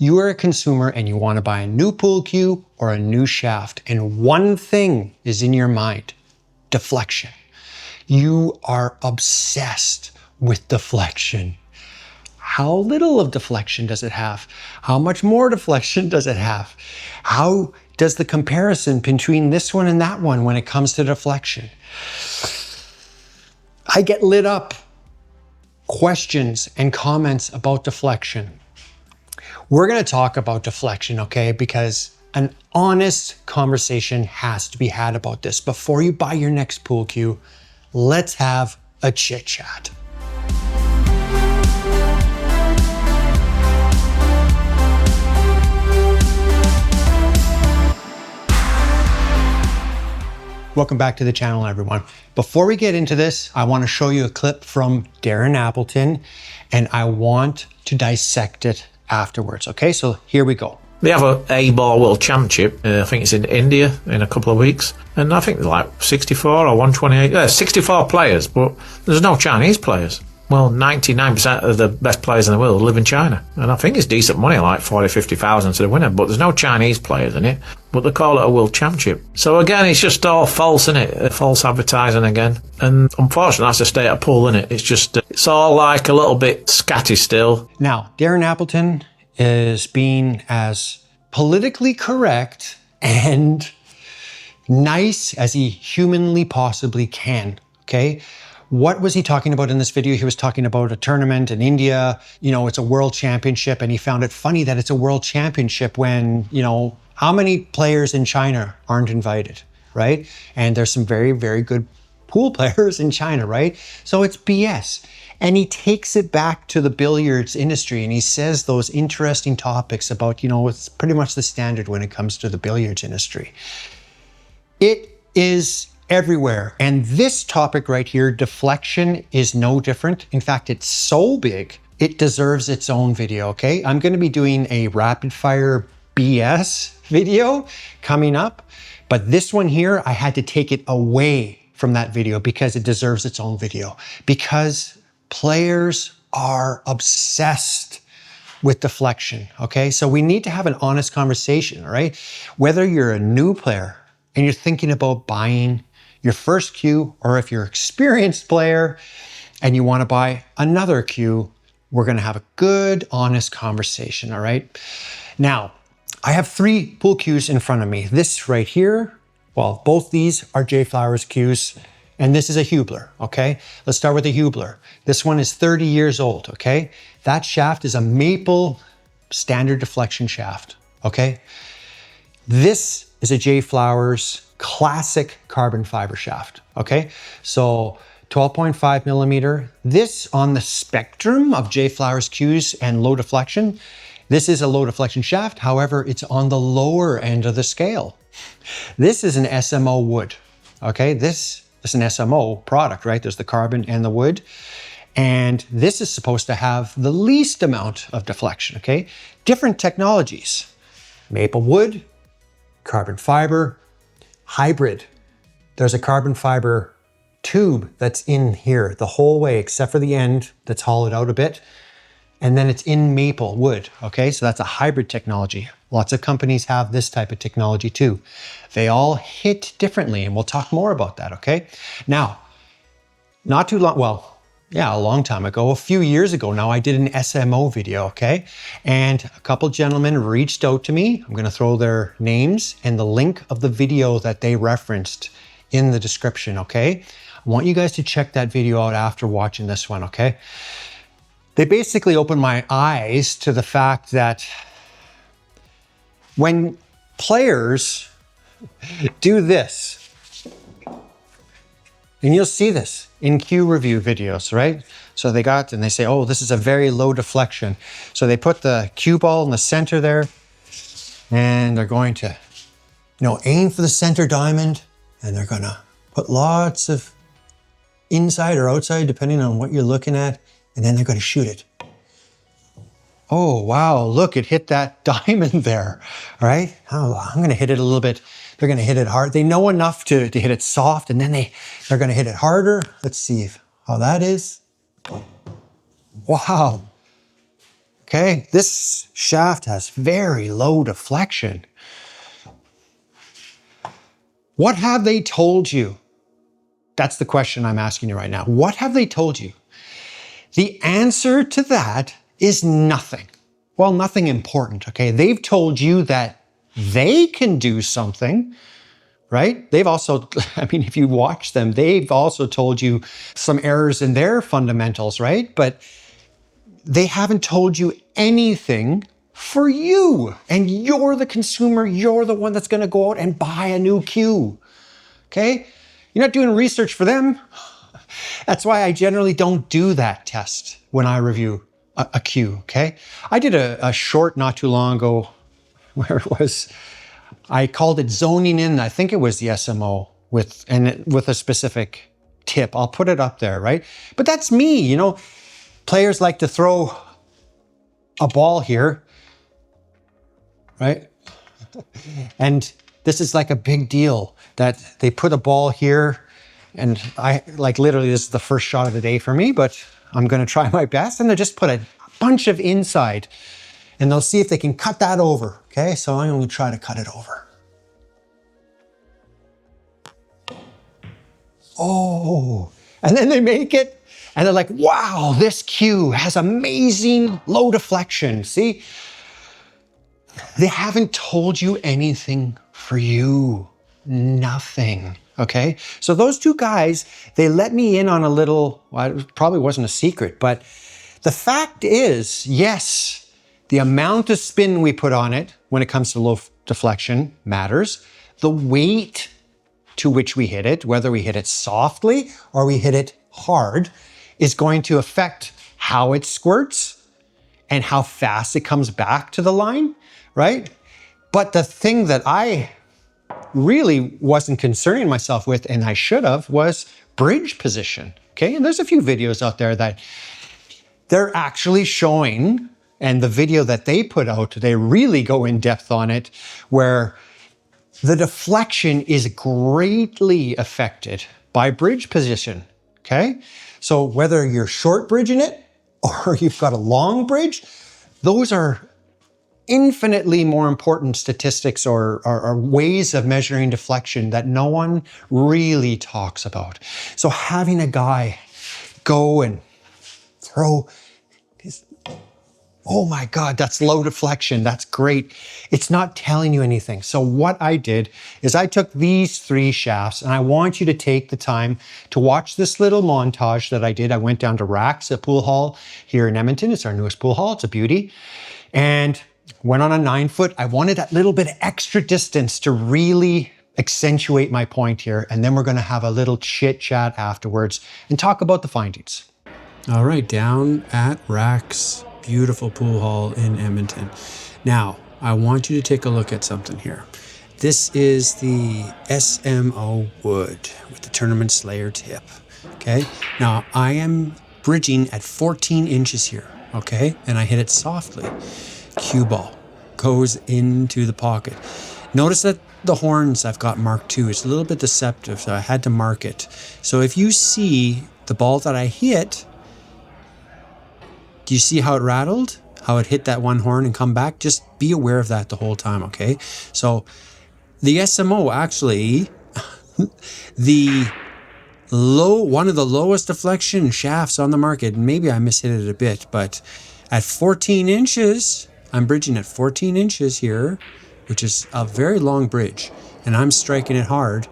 You are a consumer and you want to buy a new pool cue or a new shaft, and one thing is in your mind: deflection. You are obsessed with deflection. How little of deflection does it have? How much more deflection does it have? How does the comparison between this one and that one when it comes to deflection? I get lit up. Questions and comments about deflection. We're going to talk about deflection, okay? Because an honest conversation has to be had about this. Before you buy your next pool cue, let's have a chit chat. Welcome back to the channel, everyone. Before we get into this, I want to show you a clip from Darren Appleton, and I want to dissect it afterwards. Okay, so here we go. They have a A-ball world championship. I think it's in India in a couple of weeks, and I think they're like 64 or 128. 64 players, but there's no Chinese players. Well, 99% of the best players in the world live in China, and I think it's decent money, like 40, 50,000 to the winner, but there's no Chinese players in it, but they call it a world championship. So again, it's just all false, isn't it? False advertising again. And unfortunately, that's the state of pool, isn't it? It's just, it's all like a little bit scatty still. Now, Darren Appleton is being as politically correct and nice as he humanly possibly can, okay? What was he talking about in this video? He was talking about a tournament in India. You know, it's a world championship, and he found it funny that it's a world championship when, you know, how many players in China aren't invited, right? And there's some very, very good pool players in China, right? So it's BS. And he takes it back to the billiards industry, and he says those interesting topics about, you know, it's pretty much the standard when it comes to the billiards industry. It is everywhere. And this topic right here, deflection, is no different. In fact, it's so big, it deserves its own video, okay? I'm going to be doing a rapid fire BS video coming up, but this one here, I had to take it away from that video because it deserves its own video, because players are obsessed with deflection, okay? So we need to have an honest conversation, all right? Whether you're a new player and you're thinking about buying your first cue, or if you're an experienced player and you want to buy another cue, we're going to have a good, honest conversation, all right? Now, I have 3 pool cues in front of me. This right here, well, both these are JFlowers cues, and this is a Hubler, okay? Let's start with the Hubler. This one is 30 years old, okay? That shaft is a maple standard deflection shaft, okay? This is a JFlowers classic carbon fiber shaft, okay? So 12.5 millimeter. This, on the spectrum of JFlowers cues and low deflection, this is a low deflection shaft. However, it's on the lower end of the scale. This is an SMO wood, okay? This is an SMO product, right? There's the carbon and the wood. And this is supposed to have the least amount of deflection, okay? Different technologies. Maple wood, carbon fiber, hybrid. There's a carbon fiber tube that's in here the whole way, except for the end that's hollowed out a bit. And then it's in maple wood, okay? So that's a hybrid technology. Lots of companies have this type of technology too. They all hit differently, and we'll talk more about that, okay? Now, not too long, well, yeah, a long time ago, a few years ago now, I did an SMO video, okay? And a couple gentlemen reached out to me. I'm gonna throw their names and the link of the video that they referenced in the description, okay? I want you guys to check that video out after watching this one, okay? They basically opened my eyes to the fact that when players do this, and you'll see this in cue review videos, right? So they got, and they say, oh, this is a very low deflection. So they put the cue ball in the center there, and they're going to, you know, aim for the center diamond, and they're gonna put lots of inside or outside, depending on what you're looking at, and then they're gonna shoot it. Oh, wow, look, it hit that diamond there, all right? Oh, I'm gonna hit it a little bit. They're gonna hit it hard. They know enough to hit it soft, and then they're gonna hit it harder. Let's see how that is. Wow. Okay, this shaft has very low deflection. What have they told you? That's the question I'm asking you right now. What have they told you? The answer to that is nothing. Well, nothing important, okay? They've told you that they can do something, right? They've also, I mean, if you watch them, they've also told you some errors in their fundamentals, right? But they haven't told you anything for you. And you're the consumer, you're the one that's gonna go out and buy a new cue, okay? You're not doing research for them. That's why I generally don't do that test when I review a cue, okay? I did a short not too long ago where it was, I called it zoning in, I think it was the SMO with a specific tip. I'll put it up there, right? But that's me, you know. Players like to throw a ball here, right? And this is like a big deal that they put a ball here, and I like literally this is the first shot of the day for me, but I'm gonna try my best, and they just put a bunch of inside and they'll see if they can cut that over. Okay, so I'm gonna try to cut it over. Oh, and then they make it and they're like, wow, this cue has amazing low deflection. See, they haven't told you anything for you. Nothing. Okay, so those two guys, they let me in on a little, well, it probably wasn't a secret, but the fact is, yes, the amount of spin we put on it when it comes to low deflection matters. The weight to which we hit it, whether we hit it softly or we hit it hard, is going to affect how it squirts and how fast it comes back to the line, right? But the thing that I really wasn't concerning myself with, and I should have, was bridge position, okay? And there's a few videos out there that they're actually showing, and the video that they put out, they really go in depth on it, where the deflection is greatly affected by bridge position, okay? So whether you're short bridging it or you've got a long bridge, those are infinitely more important statistics or ways of measuring deflection that no one really talks about. So having a guy go and throw his, oh my God, that's low deflection, that's great. It's not telling you anything. So what I did is I took these three shafts, and I want you to take the time to watch this little montage that I did. I went down to Racks at Pool Hall here in Edmonton. It's our newest pool hall, it's a beauty. And went on a 9-foot. I wanted that little bit of extra distance to really accentuate my point here. And then we're gonna have a little chit chat afterwards and talk about the findings. All right, down at Racks, beautiful pool hall in Edmonton. Now, I want you to take a look at something here. This is the SMO wood with the Tournament Slayer tip, okay? Now, I am bridging at 14 inches here, okay? And I hit it softly. Cue ball goes into the pocket. Notice that the horns I've got marked too. It's a little bit deceptive, so I had to mark it. So if you see the ball that I hit, do you see how it rattled? How it hit that one horn and come back? Just be aware of that the whole time, okay? So the SMO actually, one of the lowest deflection shafts on the market, maybe I mishit it a bit, but at 14 inches, I'm bridging at 14 inches here, which is a very long bridge, and I'm striking it hard,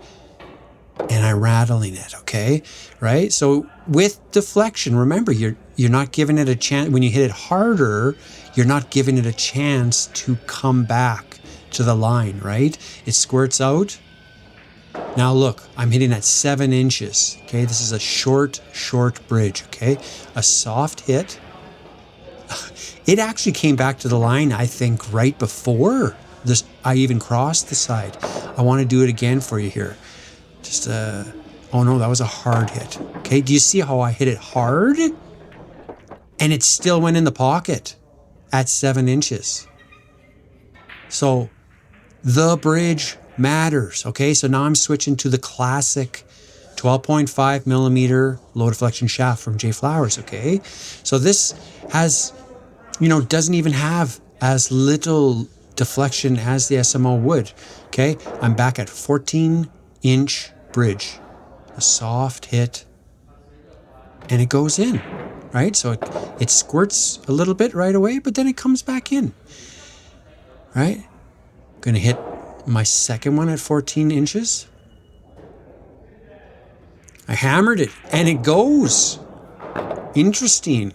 and I'm rattling it, okay? Right? So with deflection, remember, you're not giving it a chance. When you hit it harder, you're not giving it a chance to come back to the line, right? It squirts out. Now look, I'm hitting at 7 inches, okay? This is a short bridge, okay? A soft hit. It actually came back to the line, I think, right before this. I even crossed the side. I want to do it again for you here. Just, oh no, that was a hard hit. Okay, do you see how I hit it hard? And it still went in the pocket at 7 inches. So the bridge matters, okay? So now I'm switching to the classic 12.5 millimeter low deflection shaft from JFlowers, okay? So this has doesn't even have as little deflection as the SMO would. Okay, I'm back at 14-inch bridge, a soft hit, and it goes in, right? So it squirts a little bit right away, but then it comes back in, right? Gonna hit my second one at 14 inches. I hammered it and it goes. Interesting,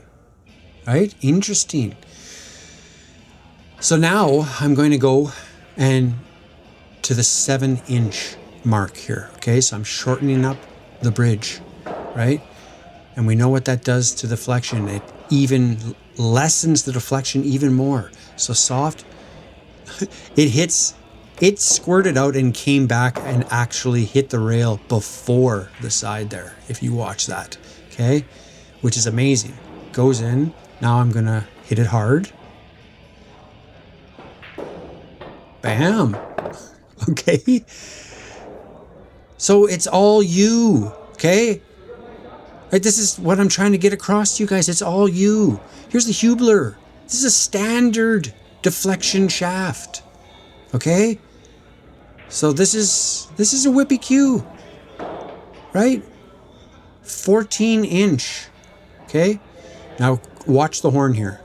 right? Interesting. So now I'm going to go and to the 7-inch mark here. Okay, so I'm shortening up the bridge, right? And we know what that does to deflection. It even lessens the deflection even more. So soft, it squirted out and came back and actually hit the rail before the side there, if you watch that, okay? Which is amazing. Goes in. Now I'm gonna hit it hard. Bam. Okay. So it's all you, okay? Right, this is what I'm trying to get across to you guys. It's all you. Here's the Hubler. This is a standard deflection shaft. Okay? So this is a Whippy Q. Right? 14-inch. Okay? Now watch the horn here.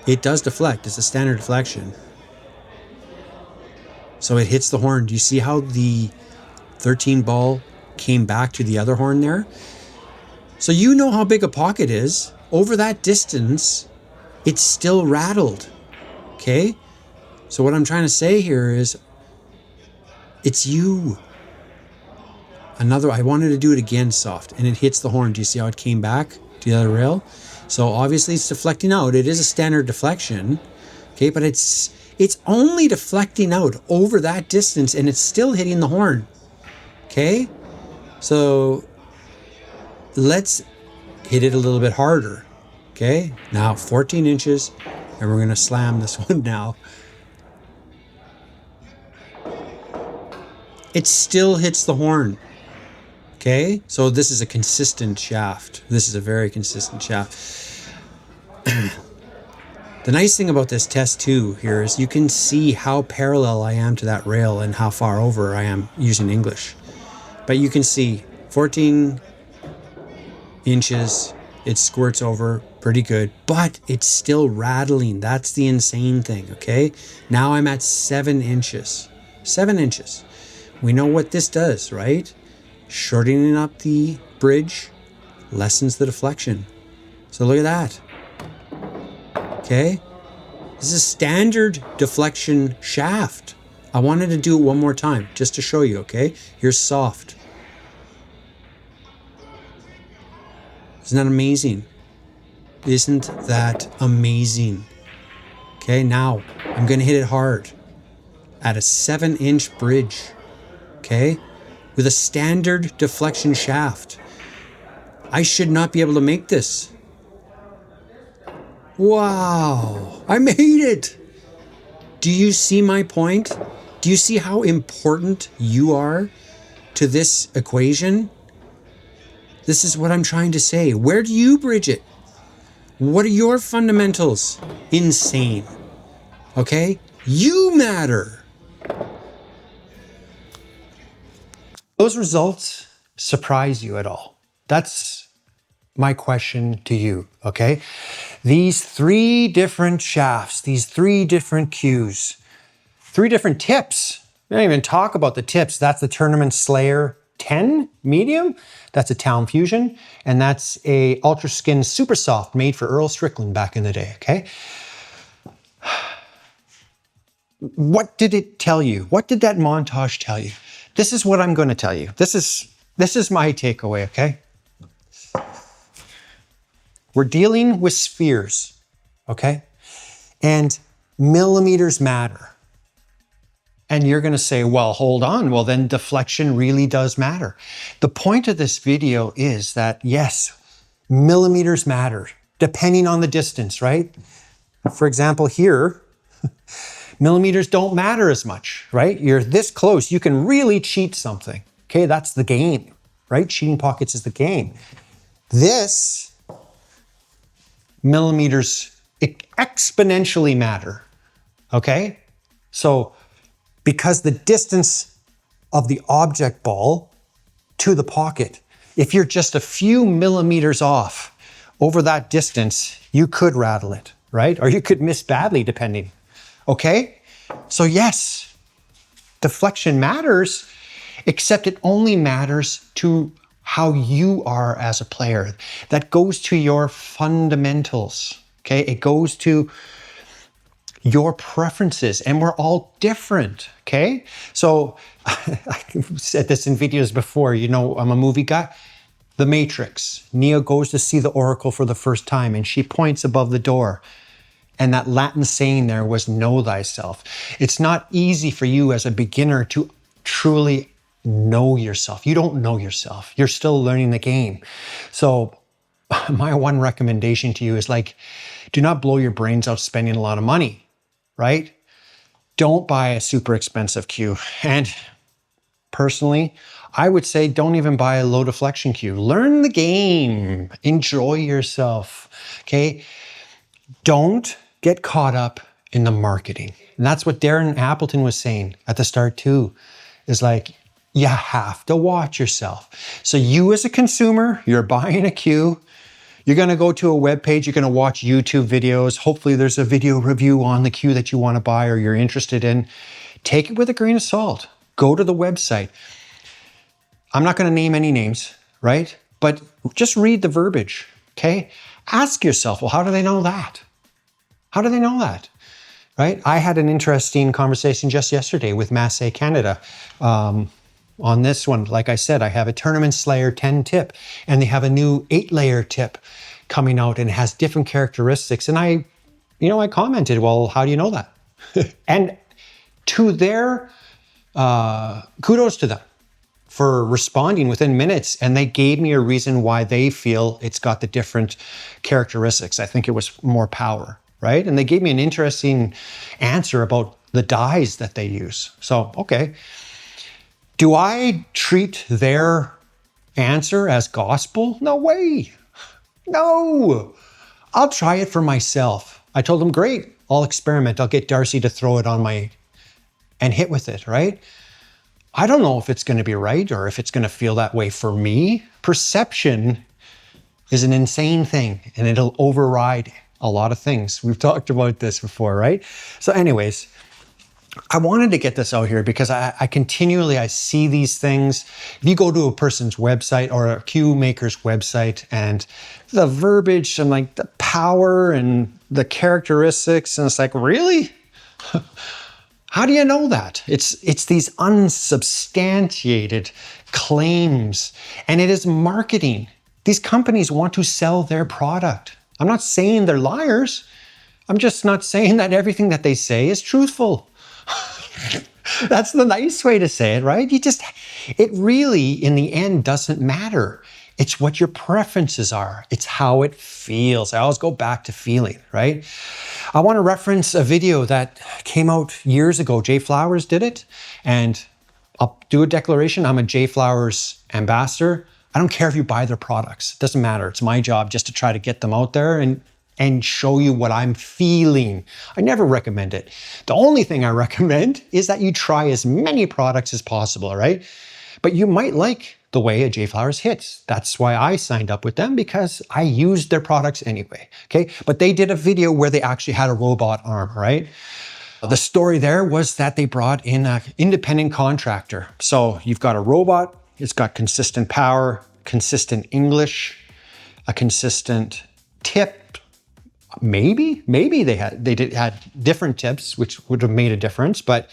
It does deflect. It's a standard deflection. So it hits the horn. Do you see how the 13 ball came back to the other horn there? So you know how big a pocket is. Over that distance, it's still rattled. Okay? So what I'm trying to say here is, it's you. I wanted to do it again soft, and it hits the horn. Do you see how it came back to the other rail? So obviously it's deflecting out. It is a standard deflection. Okay, but it's only deflecting out over that distance, and it's still hitting the horn. Okay? So let's hit it a little bit harder. Okay, now 14 inches, and we're going to slam this one now. It still hits the horn. Okay, so this is a consistent shaft. This is a very consistent shaft. The nice thing about this test too here is you can see how parallel I am to that rail and how far over I am using English. But you can see 14 inches, it squirts over pretty good, but it's still rattling. That's the insane thing, okay? Now I'm at 7 inches. 7 inches. We know what this does, right? Shortening up the bridge lessens the deflection. So look at that. Okay? This is a standard deflection shaft. I wanted to do it one more time just to show you, okay? Here's soft. Isn't that amazing? Isn't that amazing? Okay, now I'm going to hit it hard at a 7-inch bridge. Okay, with a standard deflection shaft. I should not be able to make this. Wow, I made it. Do you see my point? Do you see how important you are to this equation? This is what I'm trying to say. Where do you bridge it? What are your fundamentals? Insane. Okay? You matter. Those results surprise you at all? That's my question to you, okay? These 3 different shafts, these 3 different cues, 3 different tips. We don't even talk about the tips. That's the Tournament Slayer 10 medium. That's a Town Fusion. And that's a Ultra Skin Super Soft made for Earl Strickland back in the day, okay? What did it tell you? What did that montage tell you? This is what I'm going to tell you. This is my takeaway, okay? We're dealing with spheres, okay? And millimeters matter. And you're going to say, well, hold on. Well, then deflection really does matter. The point of this video is that, yes, millimeters matter, depending on the distance, right? For example, here, millimeters don't matter as much, right? You're this close, you can really cheat something. Okay, that's the game, right? Cheating pockets is the game. This, millimeters exponentially matter, okay? So because the distance of the object ball to the pocket, if you're just a few millimeters off over that distance, you could rattle it, right? Or you could miss badly depending, okay? So yes, deflection matters, except it only matters to how you are as a player. That goes to your fundamentals, okay? It goes to your preferences, and we're all different, okay? So I've said this in videos before, you know, I'm a movie guy. The Matrix, Neo goes to see the Oracle for the first time and she points above the door. And that Latin saying there was know thyself. It's not easy for you as a beginner to truly know yourself. You don't know yourself. You're still learning the game. So my one recommendation to you is like, do not blow your brains out spending a lot of money, right? Don't buy a super expensive cue. And personally, I would say don't even buy a low deflection cue. Learn the game. Enjoy yourself, okay? Don't get caught up in the marketing. And that's what Darren Appleton was saying at the start too, is like, you have to watch yourself. So you as a consumer, you're buying a cue, you're gonna go to a web page, you're gonna watch YouTube videos. Hopefully there's a video review on the cue that you wanna buy or you're interested in. Take it with a grain of salt. Go to the website. I'm not gonna name any names, right? But just read the verbiage, okay? Ask yourself, well, how do they know that? How do they know that, right? I had an interesting conversation just yesterday with Massey Canada on this one. Like I said, I have a Tournament Slayer 10 tip and they have a new 8-layer tip coming out and it has different characteristics. And I commented, well, how do you know that? And to their, kudos to them for responding within minutes. And they gave me a reason why they feel it's got the different characteristics. I think it was more power. Right? And they gave me an interesting answer about the dyes that they use. So, okay. Do I treat their answer as gospel? No way. No. I'll try it for myself. I told them, great, I'll experiment. I'll get Darcy to throw it on and hit with it, right? I don't know if it's going to be right or if it's going to feel that way for me. Perception is an insane thing and it'll override a lot of things. We've talked about this before, right? So anyways, I wanted to get this out here because I continually see these things. If you go to a person's website or a cue maker's website and the verbiage and like the power and the characteristics, and it's like, really? How do you know that? It's these unsubstantiated claims, and it is marketing. These companies want to sell their product. I'm not saying they're liars. I'm just not saying that everything that they say is truthful. That's the nice way to say it, right? It really, in the end, doesn't matter. It's what your preferences are. It's how it feels. I always go back to feeling, right? I want to reference a video that came out years ago. JFlowers did it. And I'll do a declaration. I'm a JFlowers ambassador. I don't care if you buy their products. It doesn't matter. It's my job just to try to get them out there and show you what I'm feeling. I never recommend it. The only thing I recommend is that you try as many products as possible, right? But you might like the way a JFlowers hits. That's why I signed up with them, because I used their products anyway, okay? But they did a video where they actually had a robot arm, right? The story there was that they brought in an independent contractor. So you've got a robot. It's got consistent power, consistent English, a consistent tip. Maybe they had different tips, which would have made a difference. But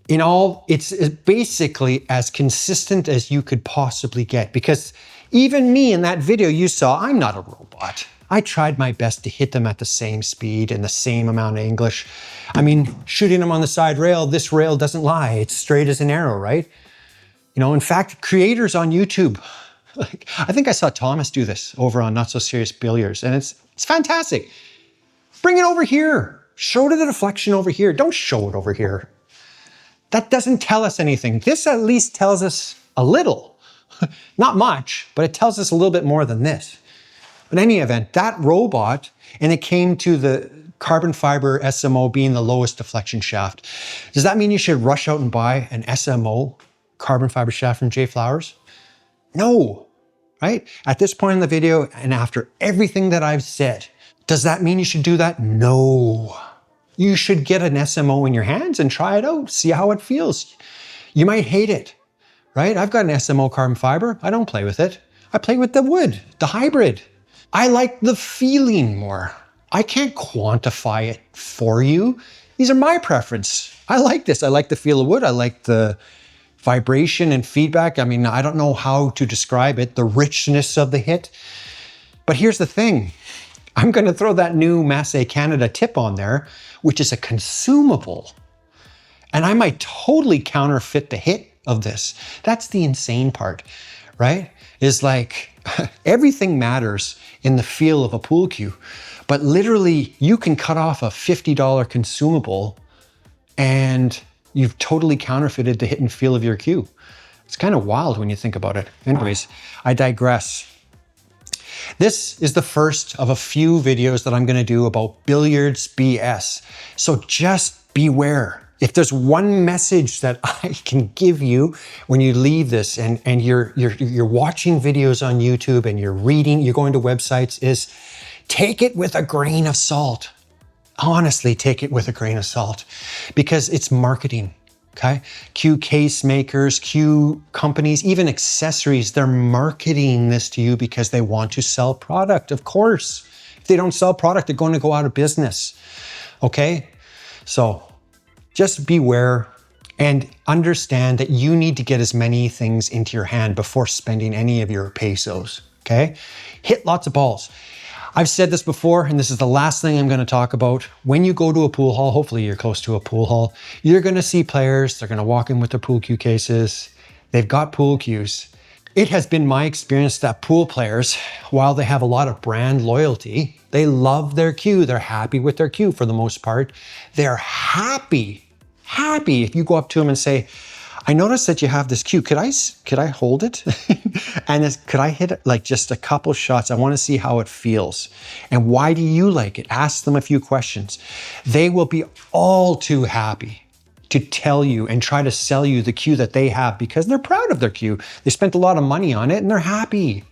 in all, it's basically as consistent as you could possibly get. Because even me in that video you saw, I'm not a robot. I tried my best to hit them at the same speed and the same amount of English. I mean, shooting them on the side rail, this rail doesn't lie. It's straight as an arrow, right? You know, in fact, creators on YouTube, like, I think I saw Thomas do this over on Not So Serious Billiards, and it's fantastic. Bring it over here. Show the deflection over here. Don't show it over here. That doesn't tell us anything. This at least tells us a little. Not much, but it tells us a little bit more than this. In any event, that robot, and it came to the carbon fiber SMO being the lowest deflection shaft. Does that mean you should rush out and buy an SMO carbon fiber shaft from JFlowers? No, right? At this point in the video, and after everything that I've said, does that mean you should do that? No. You should get an SMO in your hands and try it out, see how it feels. You might hate it, right? I've got an SMO carbon fiber. I don't play with it. I play with the wood, the hybrid. I like the feeling more. I can't quantify it for you. These are my preference. I like this. I like the feel of wood. I like the vibration and feedback. I mean, I don't know how to describe it, the richness of the hit. But here's the thing. I'm going to throw that new Masse Canada tip on there, which is a consumable. And I might totally counterfeit the hit of this. That's the insane part, right? Is like everything matters in the feel of a pool cue. But literally, you can cut off a $50 consumable and you've totally counterfeited the hit and feel of your cue. It's kind of wild when you think about it. Anyways, I digress. This is the first of a few videos that I'm going to do about billiards BS. So just beware. If there's one message that I can give you when you leave this and you're watching videos on YouTube and you're reading, you're going to websites, is take it with a grain of salt. Honestly, take it with a grain of salt because it's marketing. Okay, cue case makers, cue companies, even accessories, they're marketing this to you because they want to sell product, of course. If they don't sell product, they're going to go out of business. Okay, so just beware and understand that you need to get as many things into your hand before spending any of your pesos. Okay, hit lots of balls. I've said this before, and this is the last thing I'm going to talk about. When you go to a pool hall, hopefully you're close to a pool hall, you're going to see players, they're going to walk in with their pool cue cases. They've got pool cues. It has been my experience that pool players, while they have a lot of brand loyalty, they love their cue. They're happy with their cue for the most part. They're happy if you go up to them and say, I noticed that you have this cue. Could I hold it? And could I hit it like just a couple shots? I want to see how it feels. And why do you like it? Ask them a few questions. They will be all too happy to tell you and try to sell you the cue that they have because they're proud of their cue. They spent a lot of money on it and they're happy.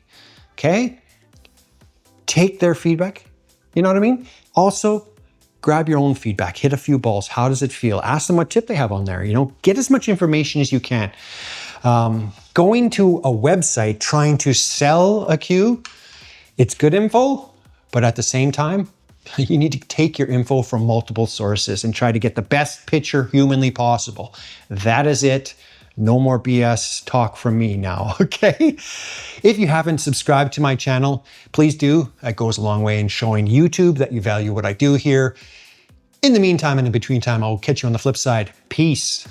Okay? Take their feedback. You know what I mean? Also, grab your own feedback, hit a few balls. How does it feel? Ask them what tip they have on there. You know, get as much information as you can. Going to a website trying to sell a cue, it's good info, but at the same time, you need to take your info from multiple sources and try to get the best picture humanly possible. That is it. No more BS talk from me now, okay? If you haven't subscribed to my channel, please do. That goes a long way in showing YouTube that you value what I do here. In the meantime and in between time, I'll catch you on the flip side. Peace.